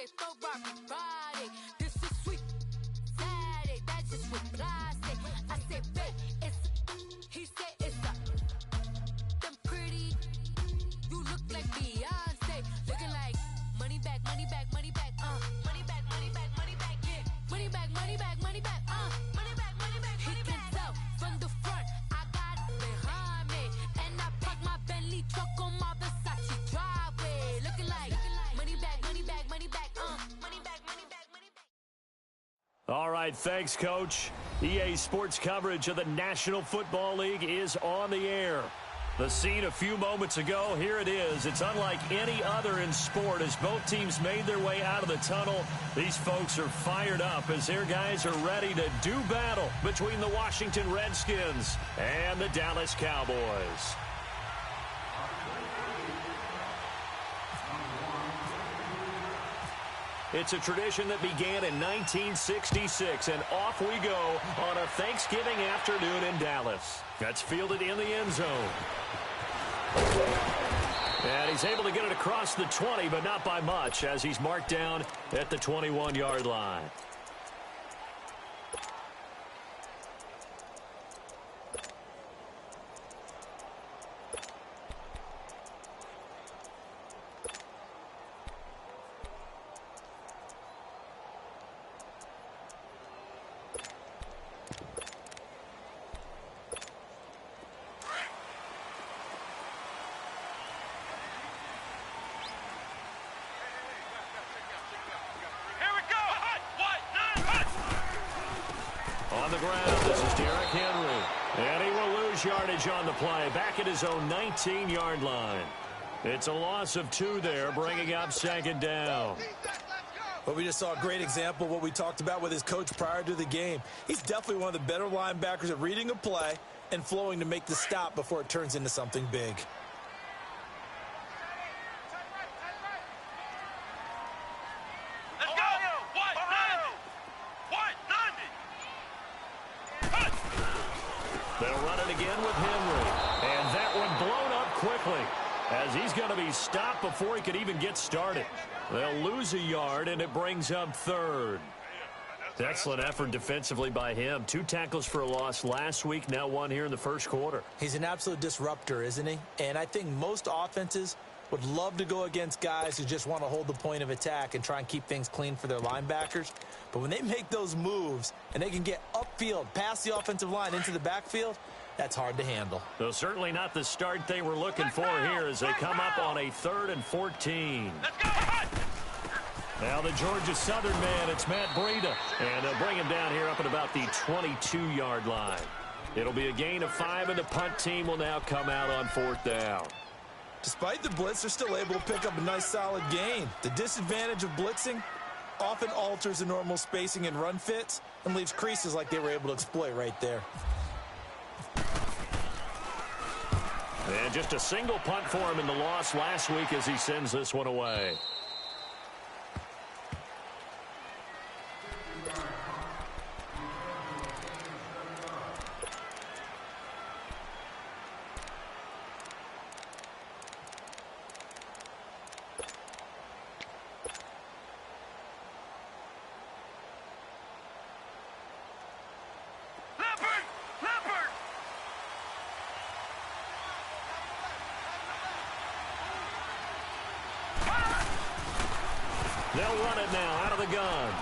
say throw rock Friday. This is sweet Saturday. That's just what I say. I say, babe, it's he said it's a them pretty. You look like Beyonce, looking like money back, money back, money back, money back, money back, money back, yeah, money back, money back, money back, money back, money back. He can tell from the front, I got it behind me, and I park my Bentley truck on my Versace driveway, looking like money back, money back, money back, money back, money back, money back. All right, thanks, Coach. EA Sports coverage of the National Football League is on the air. The scene a few moments ago, here it is. It's unlike any other in sport as both teams made their way out of the tunnel. These folks are fired up as their guys are ready to do battle between the Washington Redskins and the Dallas Cowboys. It's a tradition that began in 1966, and off we go on a Thanksgiving afternoon in Dallas. That's fielded in the end zone. And he's able to get it across the 20, but not by much, as he's marked down at the 21-yard line. On the ground, this is Derrick Henry. And he will lose yardage on the play, back at his own 19-yard line. It's a loss of 2 there, bringing up second down. Well, we just saw a great example of what we talked about with his coach prior to the game. He's definitely one of the better linebackers at reading a play and flowing to make the stop before it turns into something big. They'll run it again with Henry. And that one blown up quickly as he's going to be stopped before he could even get started. They'll lose a yard, and it brings up third. Excellent effort defensively by him. 2 tackles for a loss last week, now 1 here in the first quarter. He's an absolute disruptor, isn't he? And I think most offenses would love to go against guys who just want to hold the point of attack and try and keep things clean for their linebackers. But when they make those moves and they can get upfield, past the offensive line into the backfield, that's hard to handle. So certainly not the start they were looking for here as they come up on a 3rd and 14. Now the Georgia Southern man, it's Matt Breida. And they'll bring him down here up at about the 22-yard line. It'll be a gain of 5, and the punt team will now come out on 4th down. Despite the blitz, they're still able to pick up a nice solid gain. The disadvantage of blitzing often alters the normal spacing and run fits and leaves creases like they were able to exploit right there. And just a single punt for him in the loss last week as he sends this one away. They'll run it now out of the gun.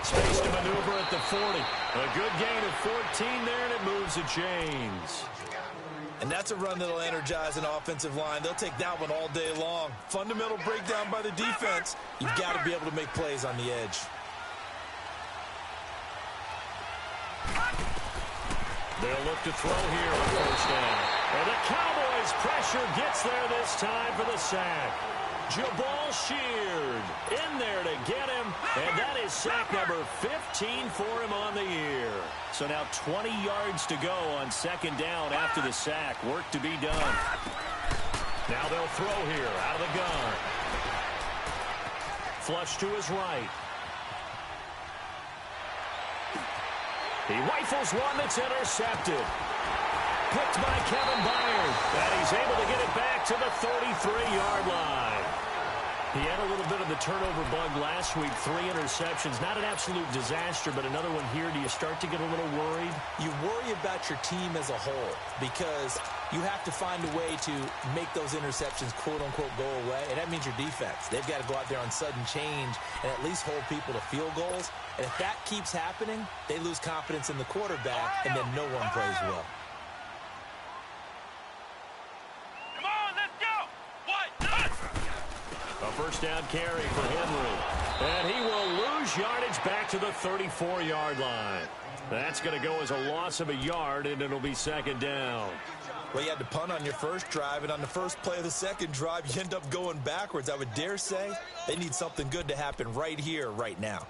Space to maneuver at the 40. A good gain of 14 there, and it moves the chains. And that's a run that'll energize an offensive line. They'll take that one all day long. Fundamental breakdown by the defense. You've got to be able to make plays on the edge. They'll look to throw here on 1st down. And the Cowboys' pressure gets there this time for the sack. Jabal Sheard in there to get him, and that is sack number 15 for him on the year. So now 20 yards to go on 2nd down after the sack. Work to be done. Now they'll throw here out of the gun. Flush to his right. He rifles one that's intercepted. Picked by Kevin Byard. And he's able to get it back to the 33-yard line. He had a little bit of the turnover bug last week, 3 interceptions. Not an absolute disaster, but another one here. Do you start to get a little worried? You worry about your team as a whole because you have to find a way to make those interceptions, quote-unquote, go away, and that means your defense. They've got to go out there on sudden change and at least hold people to field goals. And if that keeps happening, they lose confidence in the quarterback, and then no one plays well. A first down carry for Henry. And he will lose yardage back to the 34-yard line. That's going to go as a loss of a yard, and it'll be second down. Well, you had to punt on your first drive, and on the first play of the second drive, you end up going backwards. I would dare say they need something good to happen right here, right now.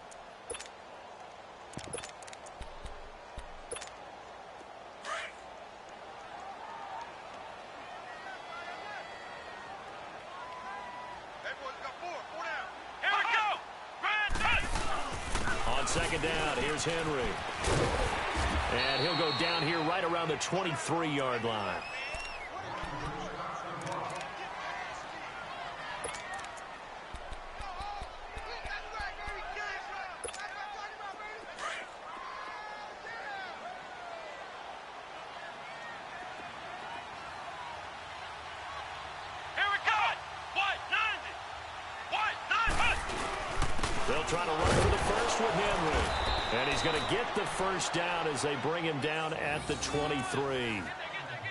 Second down, here's Henry. And he'll go down here right around the 23-yard line. They'll try to run for the first with Henry. And he's going to get the first down as they bring him down at the 23.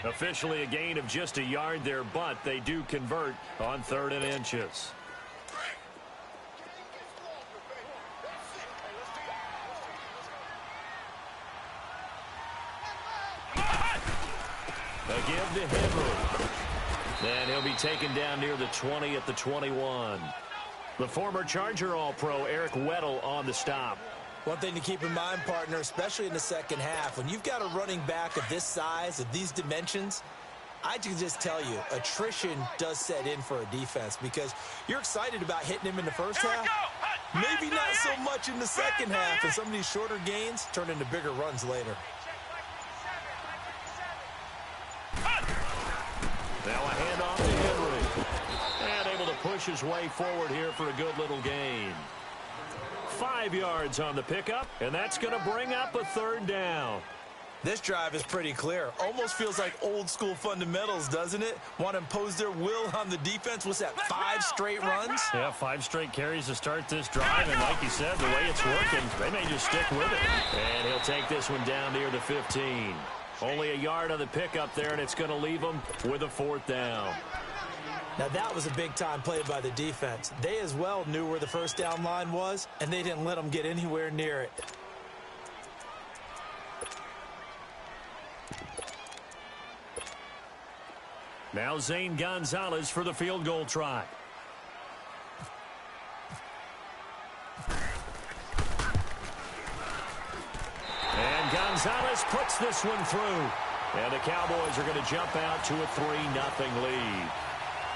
Officially a gain of just a yard there, but they do convert on 3rd and inches. A give to Henry. And he'll be taken down near the 20 at the 21. The former Charger All-Pro Eric Weddle on the stop. One thing to keep in mind, partner, especially in the second half, when you've got a running back of this size, of these dimensions, I can just tell you, attrition does set in for a defense because you're excited about hitting him in the first half. Maybe not so much in the second half, and some of these shorter gains turn into bigger runs later. Now a handoff to Henry. And able to push his way forward here for a good little gain. 5 yards on the pickup, and that's going to bring up a 3rd down. This drive is pretty clear. Almost feels like old school fundamentals, doesn't it? Want to impose their will on the defense. What's that, 5 straight runs? Yeah, 5 straight carries to start this drive, and like you said, the way it's working, they may just stick with it. And he'll take this one down near the 15. Only a yard on the pickup there, and it's going to leave them with a 4th down. Now, that was a big-time play by the defense. They as well knew where the first down line was, and they didn't let them get anywhere near it. Now Zane Gonzalez for the field goal try. And Gonzalez puts this one through. And the Cowboys are going to jump out to a 3-0 lead.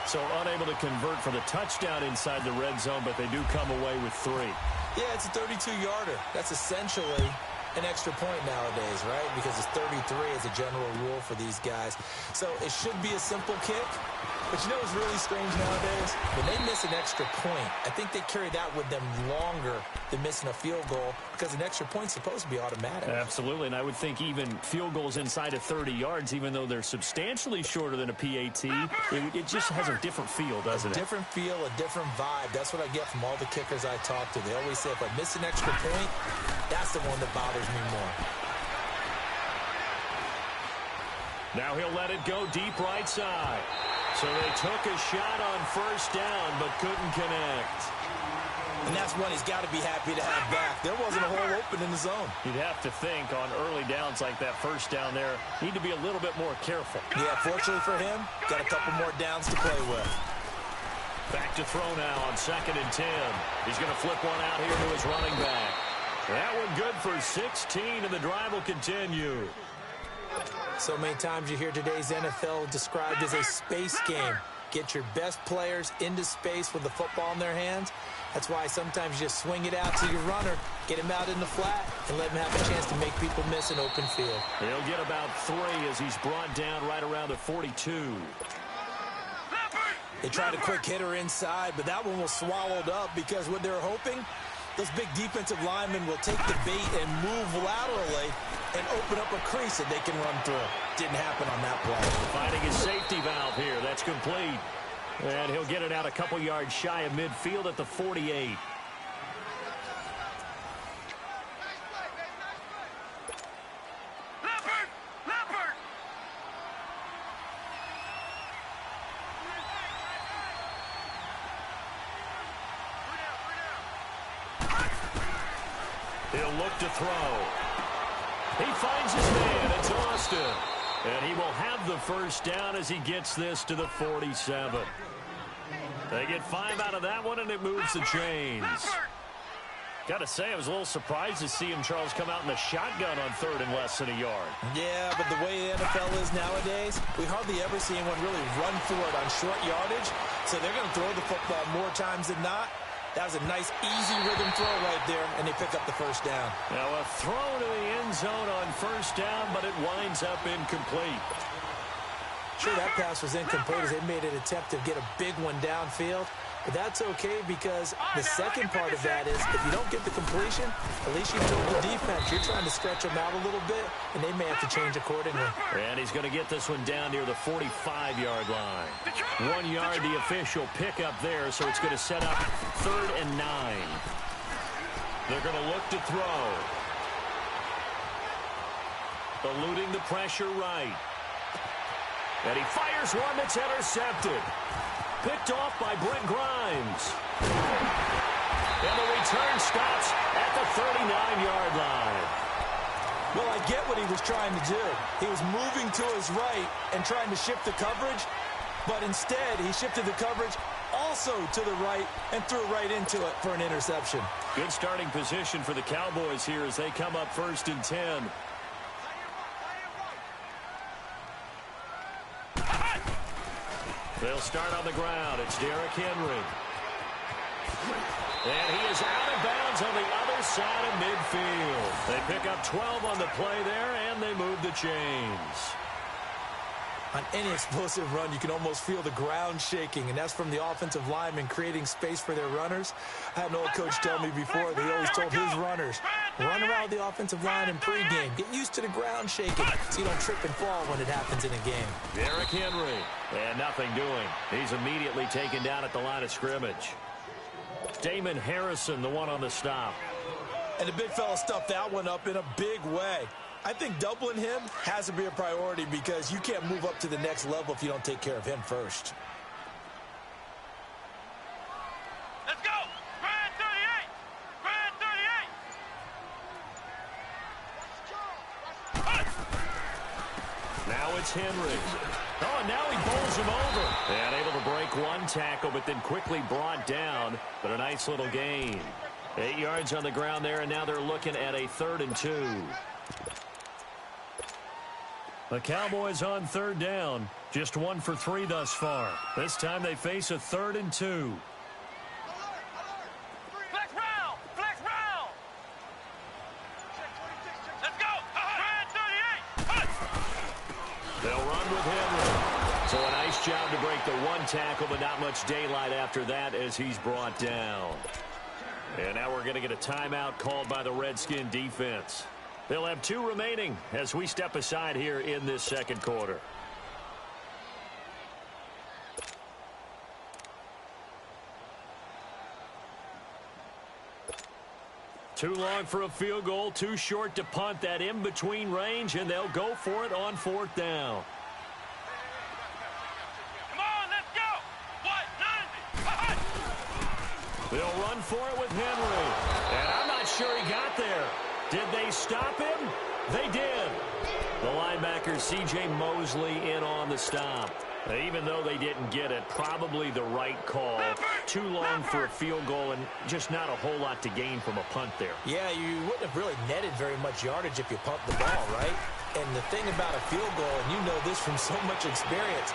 So unable to convert for the touchdown inside the red zone, but they do come away with 3. Yeah, it's a 32-yarder. That's essentially an extra point nowadays, right? Because it's 33 as a general rule for these guys. So it should be a simple kick. But you know what's really strange nowadays? When they miss an extra point, I think they carry that with them longer than missing a field goal because an extra point's supposed to be automatic. Absolutely, and I would think even field goals inside of 30 yards, even though they're substantially shorter than a PAT, it just has a different feel, doesn't it? A different feel, a different vibe. That's what I get from all the kickers I talk to. They always say if I miss an extra point, that's the one that bothers me more. Now he'll let it go deep right side. So they took a shot on first down, but couldn't connect. And that's one he's got to be happy to have back. There wasn't a hole open in the zone. You'd have to think on early downs like that first down there, need to be a little bit more careful. Yeah, fortunately for him, got a couple more downs to play with. Back to throw now on 2nd and 10. He's going to flip one out here to his running back. That one good for 16, and the drive will continue. So many times you hear today's NFL described as a space game. Get your best players into space with the football in their hands. That's why sometimes you just swing it out to your runner, get him out in the flat, and let him have a chance to make people miss an open field. He'll get about 3 as he's brought down right around the 42. They tried a quick hitter inside, but that one was swallowed up because what they're hoping, those big defensive linemen will take the bait and move laterally and open up a crease that they can run through. Didn't happen on that play. Finding his safety valve here. That's complete. And he'll get it out a couple yards shy of midfield at the 48. He'll look to throw. He finds his man. It's Austin. And he will have the first down as he gets this to the 47. They get 5 out of that one, and it moves the chains. Got to say, I was a little surprised to see him, Charles, come out in the shotgun on 3rd and less than a yard. Yeah, but the way the NFL is nowadays, we hardly ever see anyone really run for it on short yardage. So they're going to throw the football more times than not. That was a nice, easy rhythm throw right there, and they pick up the first down. Now a throw to the end zone on first down, but it winds up incomplete. Sure, that pass was incomplete as they made an attempt to get a big one downfield. But that's okay because the second part of that is if you don't get the completion, at least you told the defense you're trying to stretch them out a little bit, and they may have to change accordingly. And he's going to get this one down near the 45-yard line. 1 yard, the official pickup there, so it's going to set up 3rd and 9. They're going to look to throw. Eluding the pressure right. And he fires one that's intercepted. Picked off by Brent Grimes. And the return stops at the 39-yard line. Well, I get what he was trying to do. He was moving to his right and trying to shift the coverage, but instead he shifted the coverage also to the right and threw right into it for an interception. Good starting position for the Cowboys here as they come up 1st and 10. They'll start on the ground. It's Derrick Henry. And he is out of bounds on the other side of midfield. They pick up 12 on the play there, and they move the chains. On any explosive run, you can almost feel the ground shaking, and that's from the offensive linemen creating space for their runners. I had an old coach tell me before that he always told his runners, run around the offensive line in pregame. Get used to the ground shaking so you don't trip and fall when it happens in a game. Derrick Henry. And nothing doing. He's immediately taken down at the line of scrimmage. Damon Harrison, the one on the stop. And the big fella stuffed that one up in a big way. I think doubling him has to be a priority because you can't move up to the next level if you don't take care of him first. Let's go! Brad 38! Brad 38! Now it's Henry. Oh, and now he bowls him over. And able to break one tackle, but then quickly brought down. But a nice little gain. 8 yards on the ground there, and now they're looking at a 3rd and 2. The Cowboys on 3rd down. Just 1 for 3 thus far. This time they face a 3rd and 2. Flex round! Flex round! Let's go! Brad 38! They'll run with Henry. So a nice job to break the one tackle, but not much daylight after that as he's brought down. And now we're going to get a timeout called by the Redskin defense. They'll have 2 remaining as we step aside here in this second quarter. Too long for a field goal, too short to punt that in-between range, and they'll go for it on 4th down. Come on, let's go! What? 90! They'll run for it with Henry. And I'm not sure he got there. Did they stop him? They did. The linebacker, C.J. Mosley, in on the stop. Even though they didn't get it, probably the right call. Too long for a field goal and just not a whole lot to gain from a punt there. Yeah, you wouldn't have really netted very much yardage if you pumped the ball, right? And the thing about a field goal, and you know this from so much experience,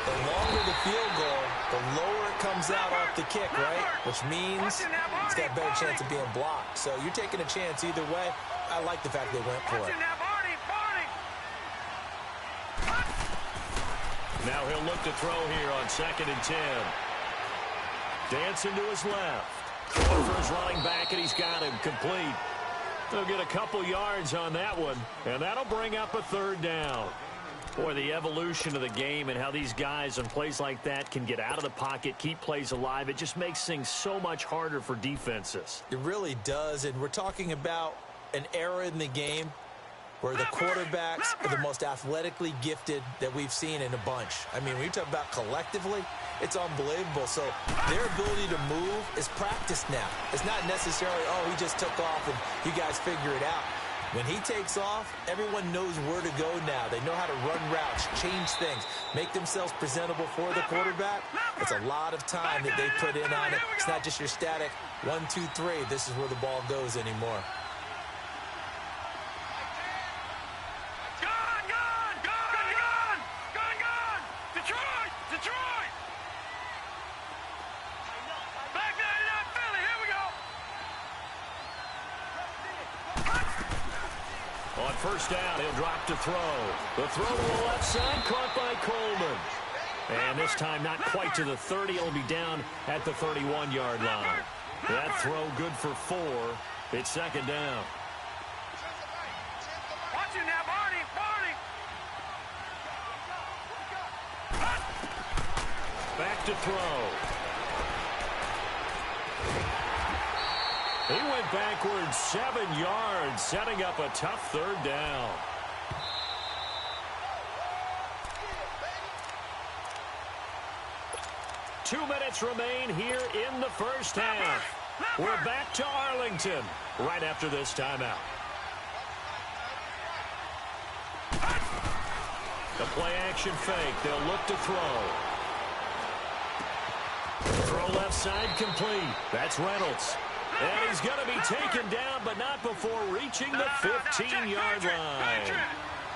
the longer the field goal, the lower it comes out off the kick, right? Which means it's got a better chance of being blocked. So you're taking a chance either way. I like the fact they went for it. Now he'll look to throw here on 2nd and 10. Dancing to his left. Throwing for his running back, and he's got him complete. They'll get a couple yards on that one, and that'll bring up a 3rd down. Boy, the evolution of the game and how these guys on plays like that can get out of the pocket, keep plays alive, it just makes things so much harder for defenses. It really does, and we're talking about an era in the game where the quarterbacks are the most athletically gifted that we've seen in a bunch. I mean, when you talk about collectively, it's unbelievable. So their ability to move is practiced now. It's not necessarily, oh, he just took off and you guys figure it out. When he takes off, everyone knows where to go now. They know how to run routes, change things, make themselves presentable for the quarterback. It's a lot of time that they put in on it. It's not just your static 1, 2, 3. This is where the ball goes anymore. Detroit! Back there in Philly, here we go! On 1st down, he'll drop to throw. The throw to the left side, caught by Coleman. And this time not quite to the 30. It'll be down at the 31-yard line. That throw good for 4. It's 2nd down. Watch it now, Barney! Back to throw. He went backwards 7 yards, setting up a tough 3rd down. Two minutes remain here in the 1st half. We're back to Arlington right after this timeout. The play action fake. They'll look to throw. Throw left side complete. That's Reynolds. And he's going to be taken down, but not before reaching the 15-yard line.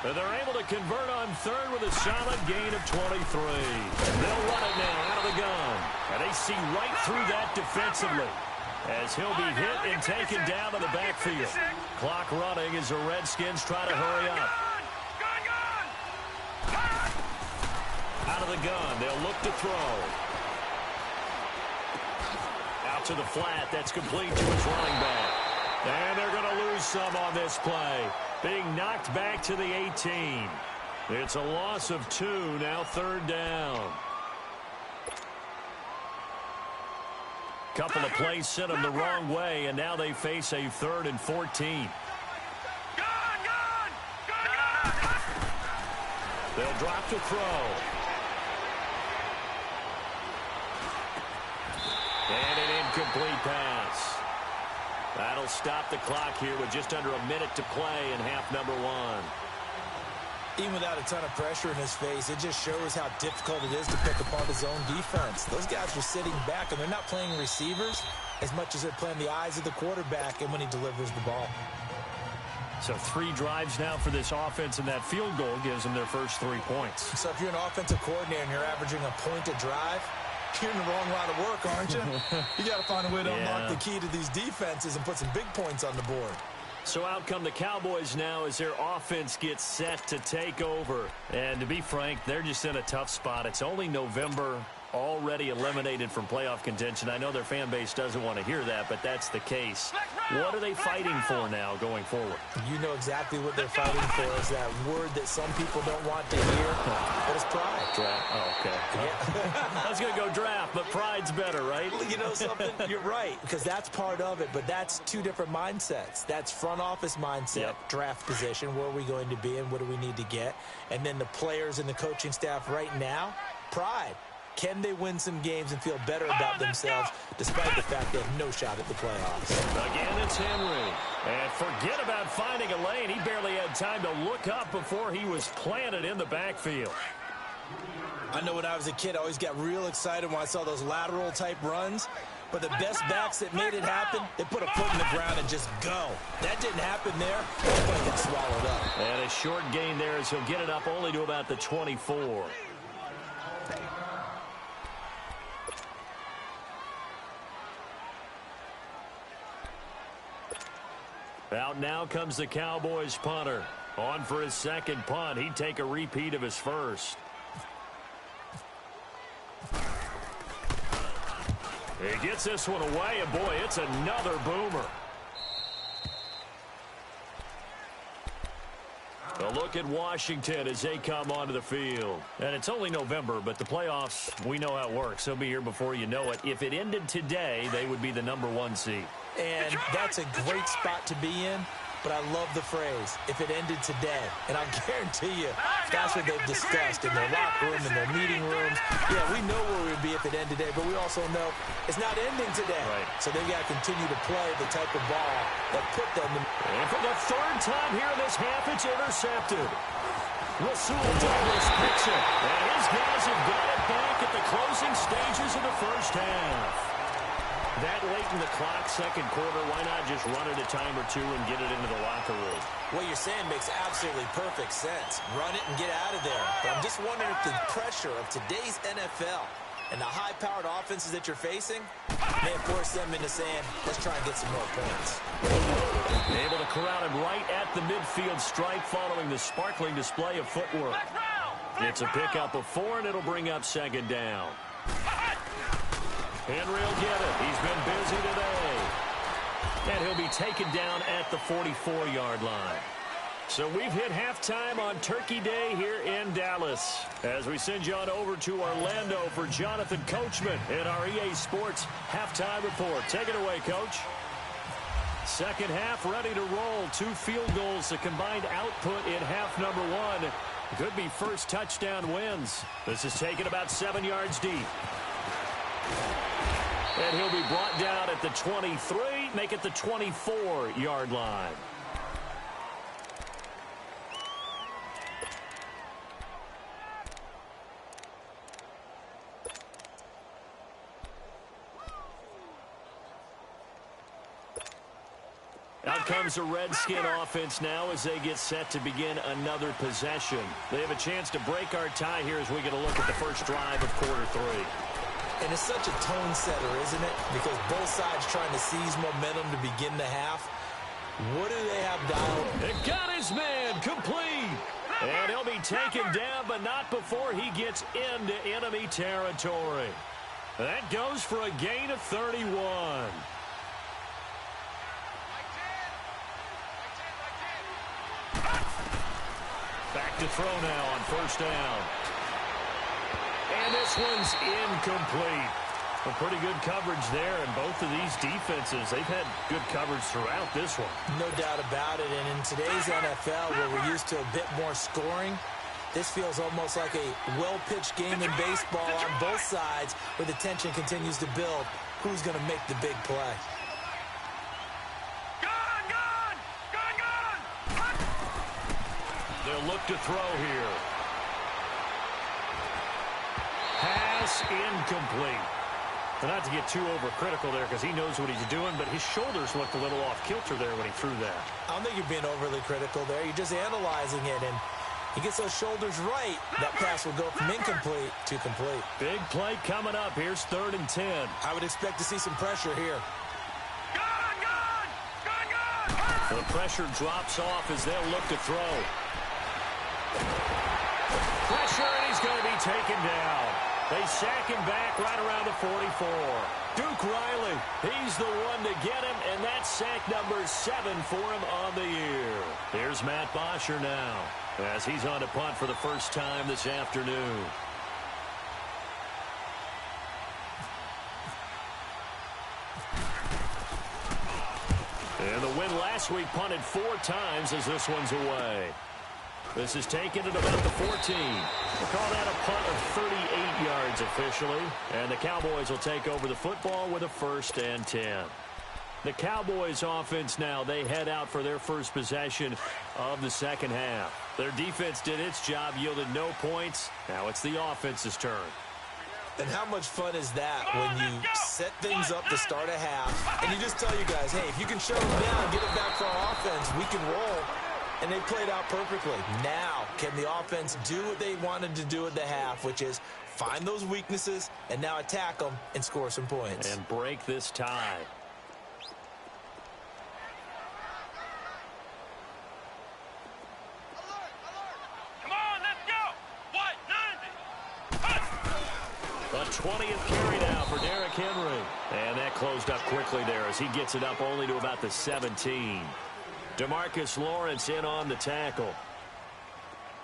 And they're able to convert on 3rd with a solid gain of 23. They'll run it now out of the gun. And they see right through that defensively as he'll be hit and taken down to the backfield. Clock running as the Redskins try to hurry up. Out of the gun, they'll look to throw. Out to the flat, that's complete to his running back. And they're going to lose some on this play. Being knocked back to the 18. It's a loss of 2, now 3rd down. Couple of plays sent them the wrong way, and now they face a 3rd and 14. They'll drop to throw. And an incomplete pass. That'll stop the clock here with just under a minute to play in half number 1. Even without a ton of pressure in his face, it just shows how difficult it is to pick apart his own defense. Those guys are sitting back, and they're not playing receivers as much as they're playing the eyes of the quarterback and when he delivers the ball. So 3 drives now for this offense, and that field goal gives them their first 3 points. So if you're an offensive coordinator and you're averaging a point a drive, you're in the wrong line of work, aren't you? You got to find a way to unlock the key to these defenses and put some big points on the board. So out come the Cowboys now as their offense gets set to take over. And to be frank, they're just in a tough spot. It's only November, already eliminated from playoff contention. I know their fan base doesn't want to hear that, but that's the case. What are they fighting for now going forward? You know exactly what they're fighting for is that word that some people don't want to hear, but it's pride. Draft. Oh, okay. Yeah. I was going to go draft, but pride's better, right? You know something? You're right, because that's part of it, but that's 2 different mindsets. That's front office mindset, draft position, where are we going to be and what do we need to get? And then the players and the coaching staff right now, pride. Can they win some games and feel better about themselves despite the fact they have no shot at the playoffs? Again, it's Henry. And forget about finding a lane. He barely had time to look up before he was planted in the backfield. I know when I was a kid, I always got real excited when I saw those lateral type runs. But the best backs that made it happen, they put a foot in the ground and just go. That didn't happen there. That play got swallowed up. And a short gain there as he'll get it up only to about the 24. Out now comes the Cowboys punter. On for his second punt. He'd take a repeat of his first. He gets this one away, and boy, it's another boomer. A look at Washington as they come onto the field. And it's only November, but the playoffs, we know how it works. They'll be here before you know it. If it ended today, they would be the #1 seed. And that's a great spot to be in, but I love the phrase, if it ended today. And I guarantee you, that's what they've discussed in their locker room, in their meeting rooms. Yeah, we know where we would be if it ended today, but we also know it's not ending today. Right. So they've got to continue to play the type of ball that put them in. And for the third time here in this half, it's intercepted. Rasul Douglas picks it. And his guys have got it back at the closing stages of the first half. That late in the clock, second quarter, why not just run it a time or two and get it into the locker room? What you're saying makes absolutely perfect sense. Run it and get out of there. But I'm just wondering if the pressure of today's NFL and the high-powered offenses that you're facing may force them into saying, let's try and get some more points. Able to corral him right at the midfield stripe following the sparkling display of footwork. It's a pickup of 4, and it'll bring up second down. Henry will get it. He's been busy today. And he'll be taken down at the 44-yard line. So we've hit halftime on Turkey Day here in Dallas. As we send you on over to Orlando for Jonathan Coachman in our EA Sports Halftime Report. Take it away, Coach. Second half ready to roll. 2 field goals, the combined output in half number 1. Could be first touchdown wins. This is taken about 7 yards deep. And he'll be brought down at the 23, make it the 24-yard line. Out comes the Redskin offense now as they get set to begin another possession. They have a chance to break our tie here as we get a look at the first drive of quarter 3. And it's such a tone setter, isn't it? Because both sides trying to seize momentum to begin the half. What do they have dialed? It got his man complete. And he'll be taken down, but not before he gets into enemy territory. That goes for a gain of 31. Back to throw now on first down. And this one's incomplete. A pretty good coverage there, and both of these defenses, they've had good coverage throughout this one. No doubt about it, and in today's NFL, where we're used to a bit more scoring, this feels almost like a well-pitched game in baseball on both sides, where the tension continues to build. Who's going to make the big play? They'll look to throw here. Pass incomplete. Not to get too overcritical there because he knows what he's doing, but his shoulders looked a little off kilter there when he threw that. I don't think you're being overly critical there. You're just analyzing it, and he gets those shoulders right. That pass will go from incomplete to complete. Big play coming up. Here's 3rd and 10. I would expect to see some pressure here. The pressure drops off as they'll look to throw. Pressure, and he's going to be taken down. They sack him back right around the 44. Duke Riley, he's the one to get him, and that's sack number 7 for him on the year. Here's Matt Bosher now as he's on to punt for the first time this afternoon. And the win last week punted 4 times as this one's away. This is taken at about the 14. We'll call that a punt of 38 yards officially. And the Cowboys will take over the football with a 1st and 10. The Cowboys offense now, they head out for their first possession of the second half. Their defense did its job, yielded no points. Now it's the offense's turn. And how much fun is that when you set things up to start a half and you just tell your guys, hey, if you can shut them down, get it back for our offense, we can roll. And they played out perfectly. Now, can the offense do what they wanted to do at the half, which is find those weaknesses and now attack them and score some points. And break this tie. 20th carry now for Derrick Henry. And that closed up quickly there as he gets it up only to about the 17. DeMarcus Lawrence in on the tackle.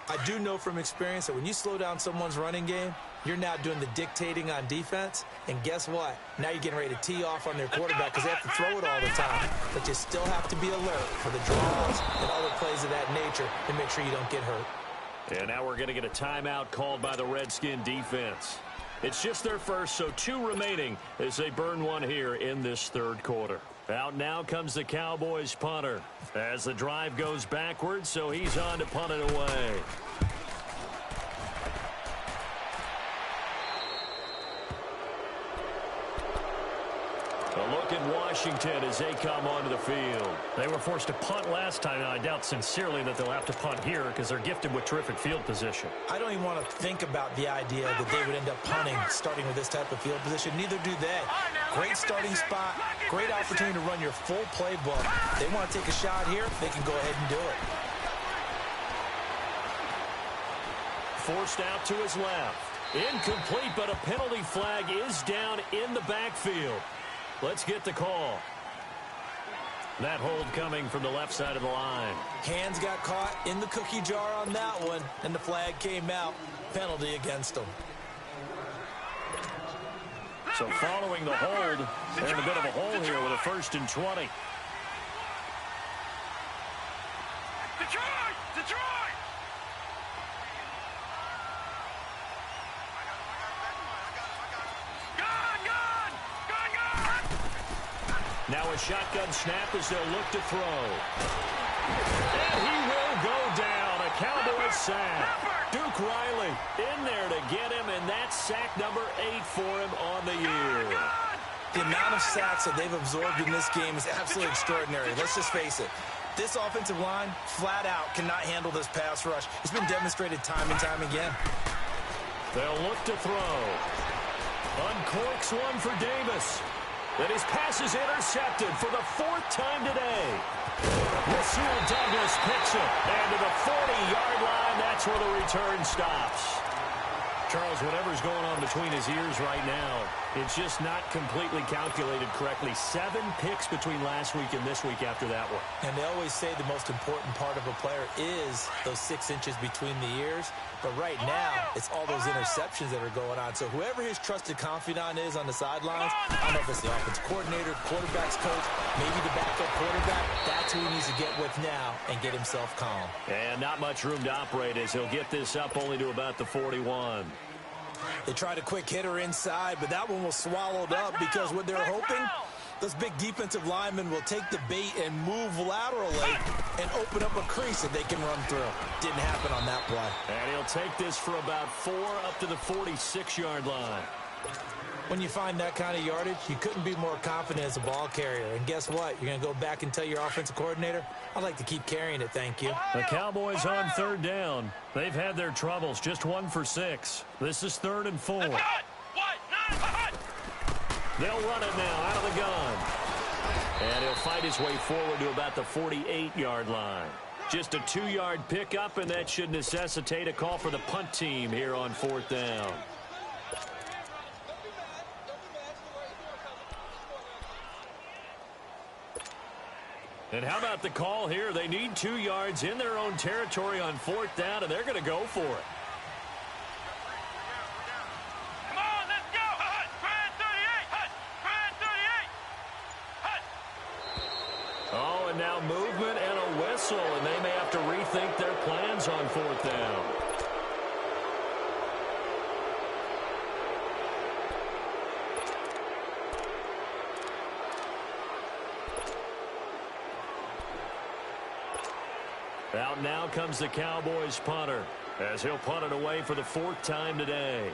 I do know from experience that when you slow down someone's running game, you're now doing the dictating on defense. And guess what? Now you're getting ready to tee off on their quarterback because they have to throw it all the time. But you still have to be alert for the draws and other plays of that nature to make sure you don't get hurt. And now we're going to get a timeout called by the Redskin defense. It's just their first, so 2 remaining as they burn one here in this third quarter. Out now comes the Cowboys punter as the drive goes backwards, so he's on to punt it away. A look at Washington as they come onto the field. They were forced to punt last time, and I doubt sincerely that they'll have to punt here because they're gifted with terrific field position. I don't even want to think about the idea that they would end up punting starting with this type of field position. Neither do they. Great starting spot, great opportunity to run your full playbook. They want to take a shot here, they can go ahead and do it. Forced out to his left. Incomplete, but a penalty flag is down in the backfield. Let's get the call. That hold coming from the left side of the line. Hands got caught in the cookie jar on that one, and the flag came out. Penalty against them. So following the hold, they're in a bit of a hole here with a 1st and 20. Detroit! Detroit! Now a shotgun snap as they'll look to throw. And he will go down. A Cowboys sack. Duke Riley in there to get him, and that's sack number 8 for him on the year. The amount of sacks that they've absorbed in this game is absolutely extraordinary. Let's just face it. This offensive line, flat out, cannot handle this pass rush. It's been demonstrated time and time again. They'll look to throw. Uncorks one for Davis. And his pass is intercepted for the 4th time today. Rasul Douglas picks it. And to the 40-yard line, that's where the return stops. Charles, whatever's going on between his ears right now, it's just not completely calculated correctly. 7 picks between last week and this week after that one. And they always say the most important part of a player is those 6 inches between the ears. But right now, it's all those interceptions that are going on. So whoever his trusted confidant is on the sidelines, I don't know if it's the offensive coordinator, quarterback's coach, maybe the backup quarterback, that's who he needs to get with now and get himself calm. And not much room to operate as he'll get this up only to about the 41. They tried a quick hitter inside, but that one was swallowed up because what they're hoping, those big defensive linemen will take the bait and move laterally and open up a crease that they can run through. Didn't happen on that play. And he'll take this for about 4 up to the 46-yard line. When you find that kind of yardage, you couldn't be more confident as a ball carrier. And guess what? You're going to go back and tell your offensive coordinator, I'd like to keep carrying it, thank you. The Cowboys on 3rd down. They've had their troubles, just 1 for 6. This is 3rd and 4. They'll run it now out of the gun. And he'll fight his way forward to about the 48-yard line. Just a 2-yard pickup, and that should necessitate a call for the punt team here on 4th down. And how about the call here? They need 2 yards in their own territory on 4th down, and they're going to go for it. Come on, let's go! Try 38! Try 38! Oh, and now movement and a whistle, and they may have to rethink their plans on 4th down. Out now comes the Cowboys punter as he'll punt it away for the 4th time today.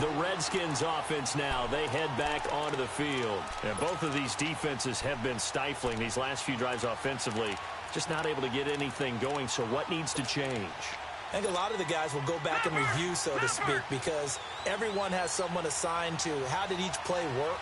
The Redskins offense now, they head back onto the field. And both of these defenses have been stifling these last few drives offensively. Just not able to get anything going, so what needs to change? I think a lot of the guys will go back and review, so to speak, because everyone has someone assigned to how did each play work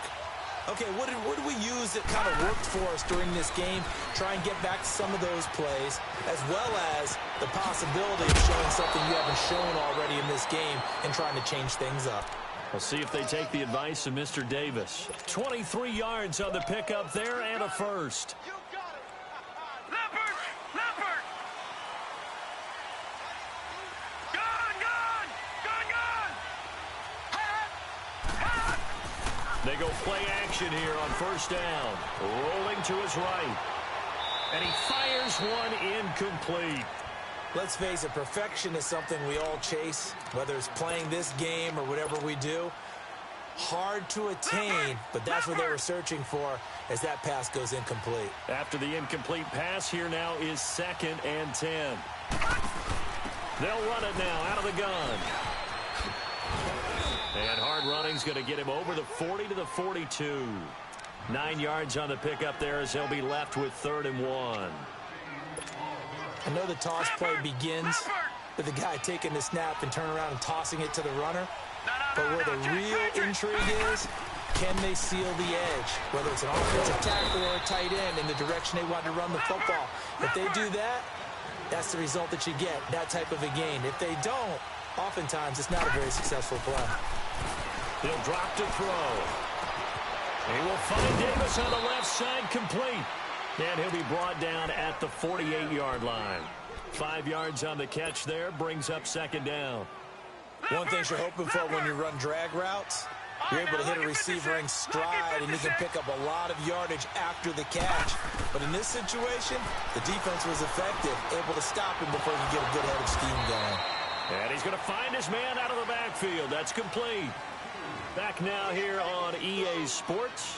Okay, what did we use that kind of worked for us during this game? Try and get back to some of those plays, as well as the possibility of showing something you haven't shown already in this game and trying to change things up. We'll see if they take the advice of Mr. Davis. 23 yards on the pickup there and a first. You got it. Leopard! Leopard! Gun! They go play action here on first down. Rolling to his right. And he fires one incomplete. Let's face it, perfection is something we all chase, whether it's playing this game or whatever we do. Hard to attain, but that's what they were searching for as that pass goes incomplete. After the incomplete pass, here now is 2nd and 10. They'll run it now out of the gun. And hard running's going to get him over the 40 to the 42. 9 yards on the pickup there as they'll be left with 3rd and 1. I know the toss play begins with the guy taking the snap and turning around and tossing it to the runner. But where the real intrigue is, can they seal the edge? Whether it's an offensive tackle or a tight end in the direction they want to run the football. If they do that, that's the result that you get, that type of a gain. If they don't, oftentimes it's not a very successful play. He'll drop to throw. He will find Davis on the left side complete. And he'll be brought down at the 48-yard line. 5 yards on the catch there, brings up 2nd down. One thing you're hoping for when you run drag routes, you're able to hit a receiver in stride, and you can pick up a lot of yardage after the catch. But in this situation, the defense was effective, able to stop him before you get a good head of steam going. And he's going to find his man out of the backfield. That's complete. Back now here on EA Sports.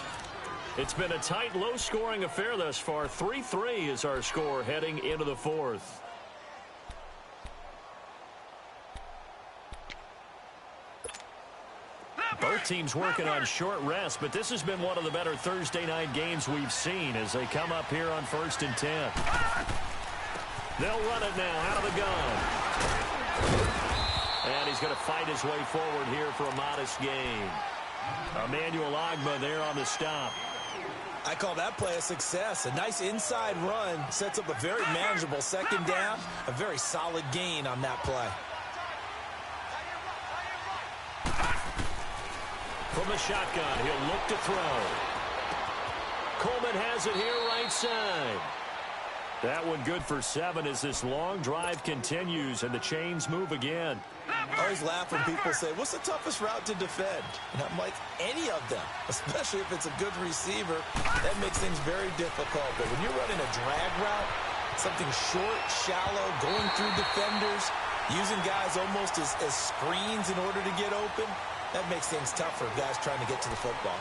It's been a tight, low-scoring affair thus far. 3-3 is our score heading into the 4th. Both teams working on short rest, but this has been one of the better Thursday night games we've seen as they come up here on 1st and 10. They'll run it now out of the gun. And he's going to fight his way forward here for a modest gain. Emmanuel Ogbah there on the stop. I call that play a success. A nice inside run sets up a very manageable 2nd down. A very solid gain on that play. From the shotgun, he'll look to throw. Coleman has it here right side. That one good for 7 as this long drive continues and the chains move again. I always laugh when people say, what's the toughest route to defend? And I'm like, any of them, especially if it's a good receiver. That makes things very difficult. But when you're running a drag route, something short, shallow, going through defenders, using guys almost as screens in order to get open, that makes things tough for guys trying to get to the football.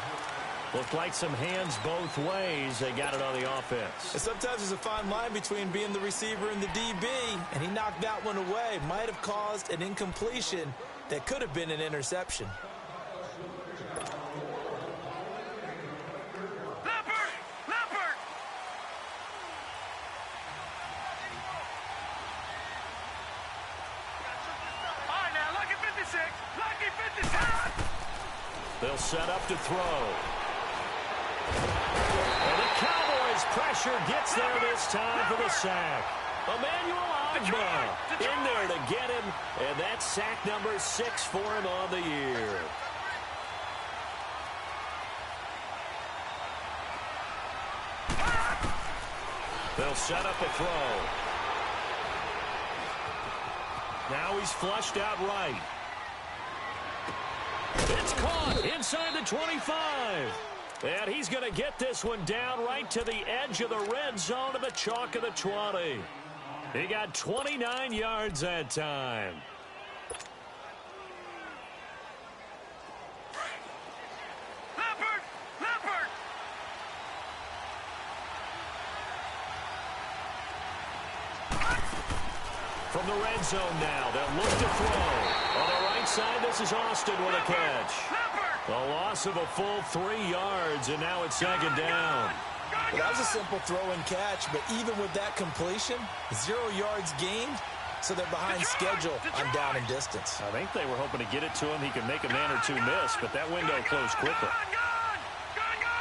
Looked like some hands both ways. They got it on the offense. And sometimes there's a fine line between being the receiver and the DB, and he knocked that one away. Might have caused an incompletion that could have been an interception. Leopard! Leopard! All right, now, lucky 56. Lucky 56. They'll set up to throw. And the Cowboys' pressure gets there this time for the sack. Emmanuel Ogbah in there to get him, and that's sack number 6 for him on the year. They'll set up a throw. Now he's flushed out right. It's caught inside the 25. And he's going to get this one down right to the edge of the red zone of the chalk of the 20. He got 29 yards that time. Leopard! Leopard! From the red zone now, they'll look to throw. On the right side, this is Austin with a catch. A loss of a full 3 yards, and now it's 2nd down. Well, that was a simple throw and catch, but even with that completion, 0 yards gained, so they're behind schedule on down and distance. I think they were hoping to get it to him. He could make a man or two miss, but that window closed quickly. Gun! Gun! Gun!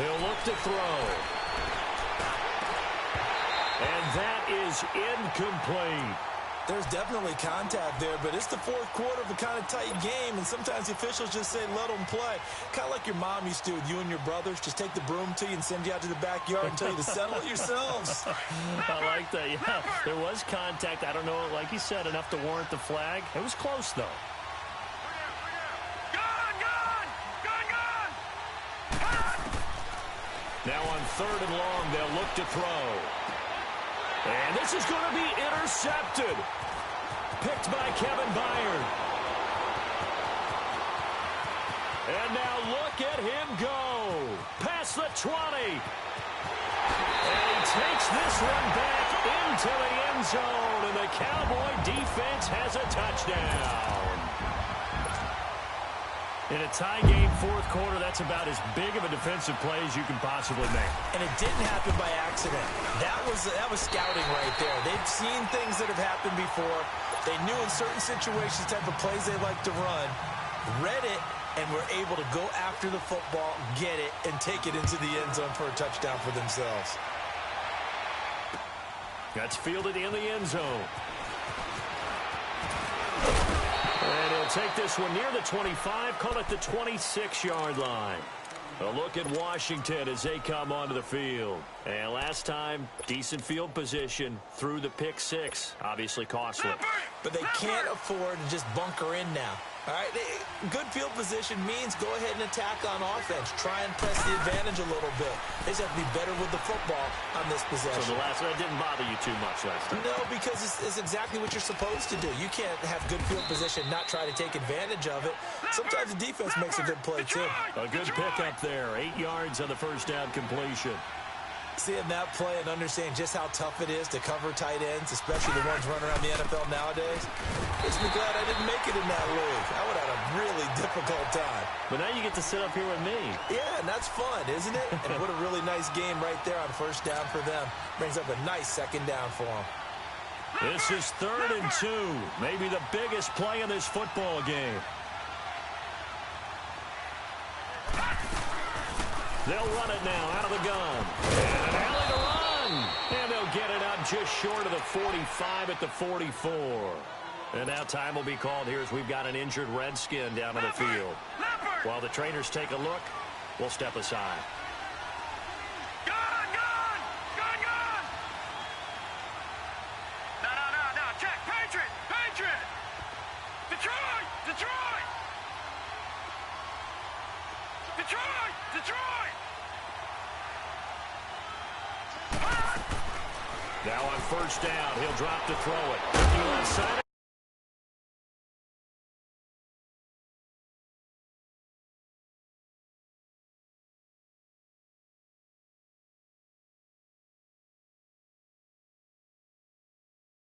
He'll look to throw. And that is incomplete. There's definitely contact there, but it's the fourth quarter of a kind of tight game, and sometimes the officials just say, let them play. Kind of like your mom used to with you and your brothers. Just take the broom to you and send you out to the backyard and tell you to settle it yourselves. I like that. Yeah, there was contact. I don't know, like you said, enough to warrant the flag. It was close, though. Now on 3rd and long, they'll look to throw. And this is going to be intercepted. Picked by Kevin Byard. And now look at him go. Past the 20. And he takes this one back into the end zone. And the Cowboy defense has a touchdown. In a tie game, fourth quarter, that's about as big of a defensive play as you can possibly make. And it didn't happen by accident. That was scouting right there. They've seen things that have happened before. They knew in certain situations the type of plays they like to run, read it, and were able to go after the football, get it, and take it into the end zone for a touchdown for themselves. That's fielded in the end zone. And he'll take this one near the 25, call it the 26-yard line. A look at Washington as they come onto the field. And last time, decent field position through the pick six. Obviously costly. But they can't afford to just bunker in now. All right, good field position means go ahead and attack on offense. Try and press the advantage a little bit. They just have to be better with the football on this possession. So the last one didn't bother you too much last time? No, because it's exactly what you're supposed to do. You can't have good field position, not try to take advantage of it. Sometimes the defense makes a good play, too. A good pickup there. 8 yards on the first down completion. Seeing that play and understanding just how tough it is to cover tight ends, especially the ones running around the NFL nowadays, makes me glad I didn't make it in that league. I would have had a really difficult time. But now you get to sit up here with me. Yeah, and that's fun, isn't it? And what a really nice game right there on first down for them. Brings up a nice second down for them. This is 3rd and 2. Maybe the biggest play in this football game. They'll run it now out of the gun. And an alley to run. And they'll get it up just short of the 45 at the 44. And now time will be called here as we've got an injured Redskin down on the field. While the trainers take a look, we'll step aside. Gun! No. Check. Patriot! Detroit! Now on first down, he'll drop to throw it. Left side.